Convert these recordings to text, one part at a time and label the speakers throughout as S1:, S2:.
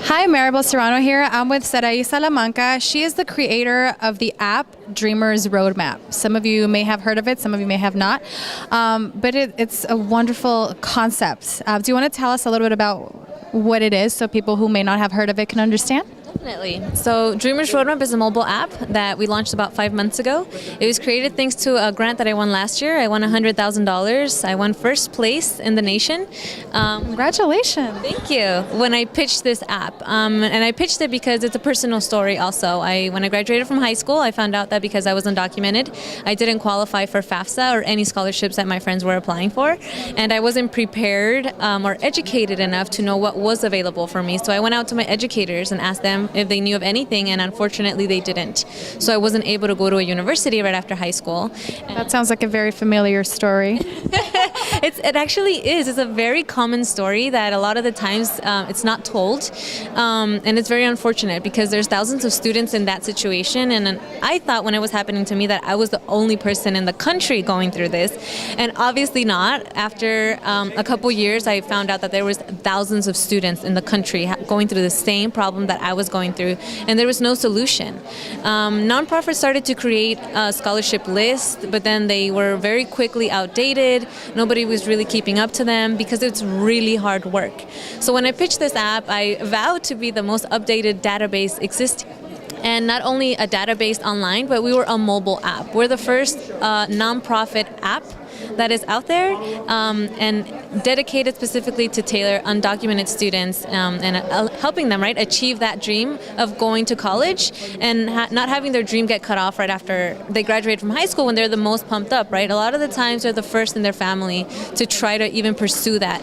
S1: Hi, Maribel Serrano here. I'm with Sarai Salamanca. She is the creator of the app Dreamers Roadmap. Some of you may have heard of it, some of you may have not, but it's a wonderful concept. Do you want to tell us a little bit about what it is so people who may not have heard of it can understand?
S2: Definitely. So Dreamers Roadmap is a mobile app that we launched about 5 months ago. It was created thanks to a grant that I won last year. I won $100,000. I won first place in the nation.
S1: Congratulations.
S2: Thank you. When I pitched this app, and I pitched it because it's a personal story also. When I graduated from high school, I found out that because I was undocumented, I didn't qualify for FAFSA or any scholarships that my friends were applying for. And I wasn't prepared or educated enough to know what was available for me. So I went out to my educators and asked them if they knew of anything, and unfortunately they didn't. So I wasn't able to go to a university right after high school.
S1: That sounds like a very familiar story.
S2: It actually is. It's a very common story that a lot of the times it's not told, and it's very unfortunate because there's thousands of students in that situation, and I thought when it was happening to me that I was the only person in the country going through this, and obviously not. After a couple years, I found out that there was thousands of students in the country going through the same problem that I was going through, and there was no solution. Nonprofits started to create a scholarship list, but then they were very quickly outdated. Nobody was really keeping up to them because it's really hard work. So when I pitched this app, I vowed to be the most updated database existing. And not only a database online, but we were a mobile app. We're the first nonprofit app that is out there and dedicated specifically to tailor undocumented students and helping them achieve that dream of going to college and not having their dream get cut off right after they graduate from high school when they're the most pumped up, right? A lot of the times they're the first in their family to try to even pursue that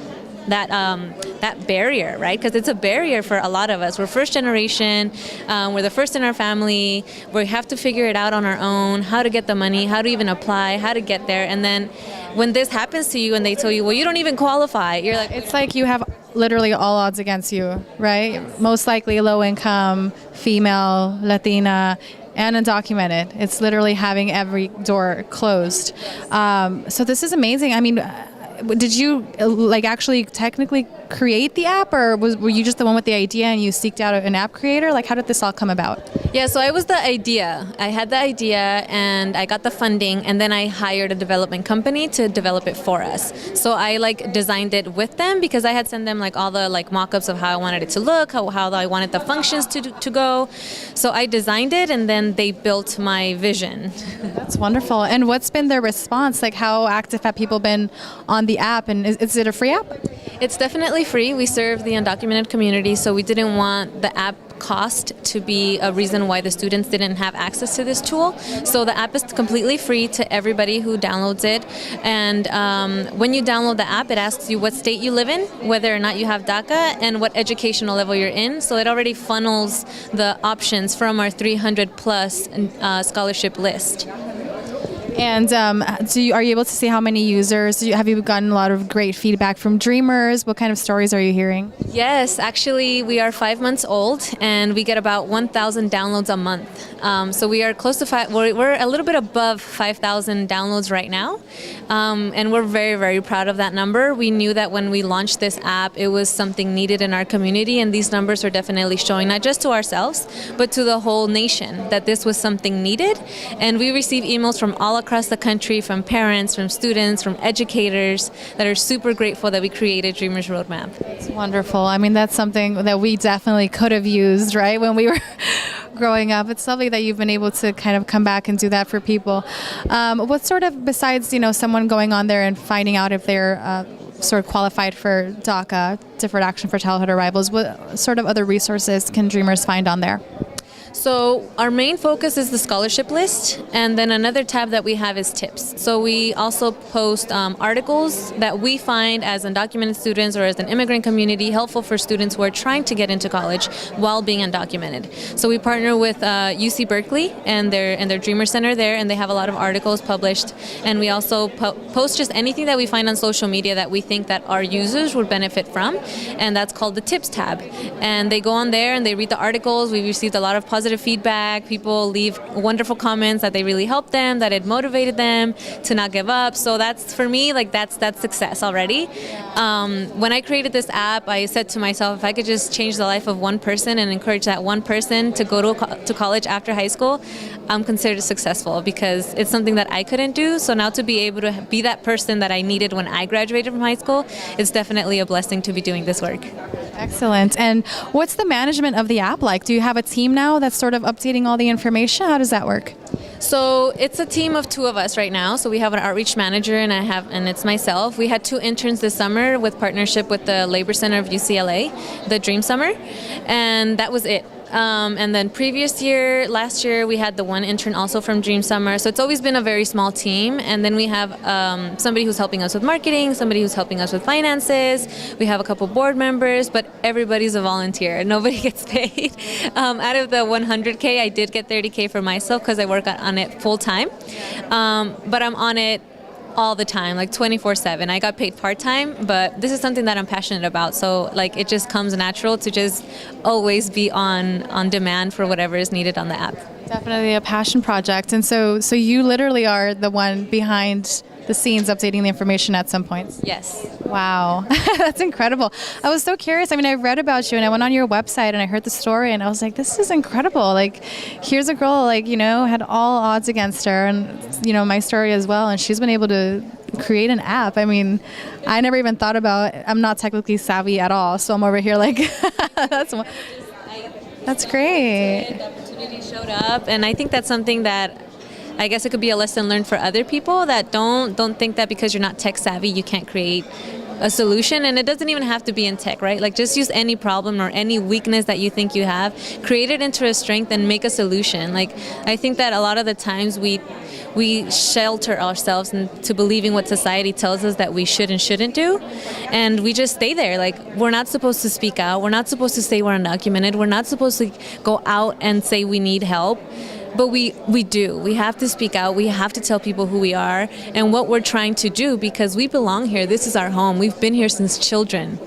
S2: barrier, right? Because it's a barrier for a lot of us. We're first generation, we're the first in our family, we have to figure it out on our own, how to get the money, how to even apply, how to get there. And then when this happens to you and they tell you, well, you don't even qualify, you're like...
S1: It's like you have literally all odds against you, right? Most likely low income, female, Latina, and undocumented. It's literally having every door closed. So this is amazing. I mean, did you actually technically create the app, or were you just the one with the idea and you seeked out an app creator? How did this all come about?
S2: Yeah, so I was the idea. I had the idea and I got the funding, and then I hired a development company to develop it for us. So I designed it with them because I had sent them all the mock-ups of how I wanted it to look, how I wanted the functions to go. So I designed it and then they built my vision.
S1: That's wonderful. And what's been their response? How active have people been on the app, and is it a free app?
S2: It's definitely free. We serve the undocumented community, so we didn't want the app cost to be a reason why the students didn't have access to this tool. So the app is completely free to everybody who downloads it. And when you download the app, it asks you what state you live in, whether or not you have DACA, and what educational level you're in. So it already funnels the options from our 300 plus scholarship list.
S1: And are you able to see how many users? Have you gotten a lot of great feedback from Dreamers? What kind of stories are you hearing?
S2: Yes, actually, we are 5 months old, and we get about 1,000 downloads a month. So we are close to we're a little bit above 5,000 downloads right now, and we're very, very proud of that number. We knew that when we launched this app, it was something needed in our community, and these numbers are definitely showing not just to ourselves, but to the whole nation that this was something needed. And we receive emails from all across the country, from parents, from students, from educators that are super grateful that we created Dreamers Roadmap.
S1: It's wonderful. I mean, that's something that we definitely could have used, right, when we were growing up. It's lovely that you've been able to kind of come back and do that for people. What sort of, besides, someone going on there and finding out if they're sort of qualified for DACA, Deferred Action for Childhood Arrivals, what sort of other resources can Dreamers find on there?
S2: So our main focus is the scholarship list, and then another tab that we have is tips. So we also post articles that we find as undocumented students or as an immigrant community helpful for students who are trying to get into college while being undocumented. So we partner with UC Berkeley and their Dreamer Center there, and they have a lot of articles published. And we also post just anything that we find on social media that we think that our users would benefit from, and that's called the tips tab. And they go on there and they read the articles. We received a lot of positive positive feedback. People leave wonderful comments that they really helped them, that it motivated them to not give up. So that's, for me, like that's success already. When I created this app, I said to myself, if I could just change the life of one person and encourage that one person to go to college after high school, I'm considered successful, because it's something that I couldn't do. So now to be able to be that person that I needed when I graduated from high school, it's definitely a blessing to be doing this work.
S1: Excellent. And what's the management of the app like? Do you have a team now that's sort of updating all the information? How does that work?
S2: So it's a team of 2 of us right now. So we have an outreach manager and it's myself. We had 2 interns this summer with partnership with the Labor Center of UCLA, the Dream Summer, and that was it. And then last year, we had the 1 intern also from Dream Summer. So it's always been a very small team. And then we have somebody who's helping us with marketing, somebody who's helping us with finances. We have a couple board members, but everybody's a volunteer. Nobody gets paid. Out of the 100K, I did get 30K for myself because I work on it full time. But I'm on it all the time, like 24/7. I got paid part-time, but this is something that I'm passionate about. So like it just comes natural to just always be on demand for whatever is needed on the app.
S1: Definitely a passion project. And so you literally are the one behind the scenes updating the information at some points.
S2: Yes.
S1: Wow. That's incredible. I was so curious. I mean, I read about you and I went on your website and I heard the story and I was like, this is incredible. Like, here's a girl, like, you know, had all odds against her and, you know, my story as well. And she's been able to create an app. I mean, I never even thought about it. I'm not technically savvy at all. So I'm over here like, that's great.
S2: The opportunity showed up. And I think that's something that I guess it could be a lesson learned for other people that don't think that because you're not tech savvy, you can't create a solution. And it doesn't even have to be in tech, right? Like just use any problem or any weakness that you think you have, create it into a strength and make a solution. Like I think that a lot of the times we shelter ourselves into believing what society tells us that we should and shouldn't do. And we just stay there. Like we're not supposed to speak out. We're not supposed to say we're undocumented. We're not supposed to go out and say we need help. But we do. We have to speak out. We have to tell people who we are and what we're trying to do because we belong here. This is our home. We've been here since children.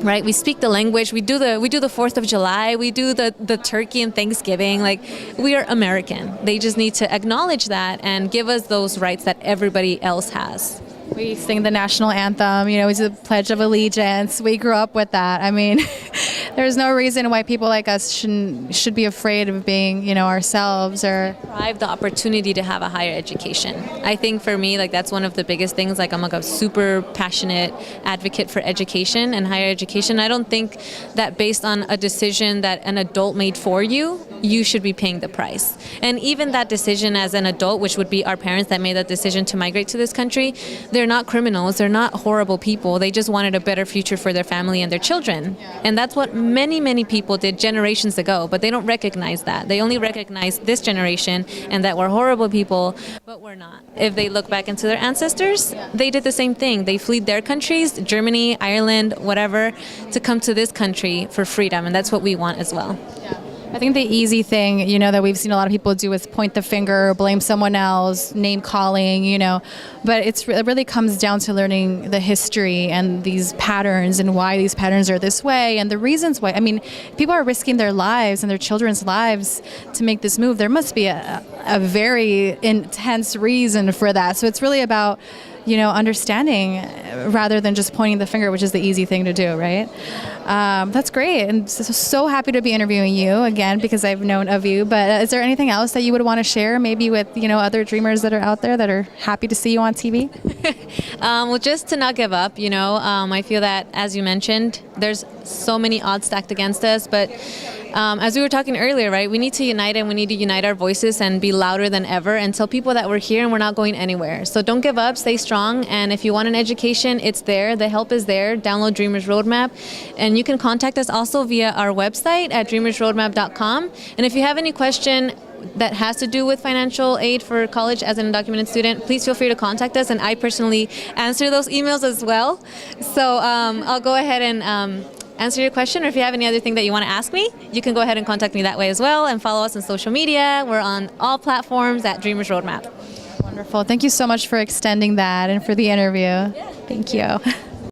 S2: Right? We speak the language. We do the 4th of July. We do the turkey and Thanksgiving. Like we are American. They just need to acknowledge that and give us those rights that everybody else has.
S1: We sing the national anthem, you know, we do the Pledge of Allegiance. We grew up with that. I mean, there's no reason why people like us should be afraid of being, you know, ourselves or
S2: deprived the opportunity to have a higher education. I think for me, like that's one of the biggest things. Like I'm like a super passionate advocate for education and higher education. I don't think that based on a decision that an adult made for you, you should be paying the price. And even that decision as an adult, which would be our parents that made that decision to migrate to this country, they're not criminals. They're not horrible people. They just wanted a better future for their family and their children. And that's what many, many people did generations ago, but they don't recognize that. They only recognize this generation and that we're horrible people, but we're not. If they look back into their ancestors, they did the same thing. They fled their countries, Germany, Ireland, whatever, to come to this country for freedom. And that's what we want as well.
S1: Yeah. I think the easy thing, you know, that we've seen a lot of people do is point the finger, blame someone else, name calling, you know, but it really comes down to learning the history and these patterns and why these patterns are this way and the reasons why. I mean, people are risking their lives and their children's lives to make this move. There must be a very intense reason for that. So it's really about, you know, understanding rather than just pointing the finger, which is the easy thing to do, right? That's great. And so happy to be interviewing you again because I've known of you. But is there anything else that you would want to share maybe with, you know, other dreamers that are out there that are happy to see you on TV?
S2: Well, just to not give up, you know, I feel that, as you mentioned, there's so many odds stacked against us. But as we were talking earlier, right, we need to unite and we need to unite our voices and be louder than ever and tell people that we're here and we're not going anywhere. So don't give up, stay strong. And if you want an education, it's there. The help is there. Download Dreamers Roadmap. And you can contact us also via our website at dreamersroadmap.com. And if you have any question that has to do with financial aid for college as an undocumented student, please feel free to contact us. And I personally answer those emails as well. So I'll go ahead and answer your question, or if you have any other thing that you want to ask me, you can go ahead and contact me that way as well and follow us on social media. We're on all platforms at Dreamers Roadmap.
S1: Wonderful. Thank you so much for extending that and for the interview. Yeah. Thank you.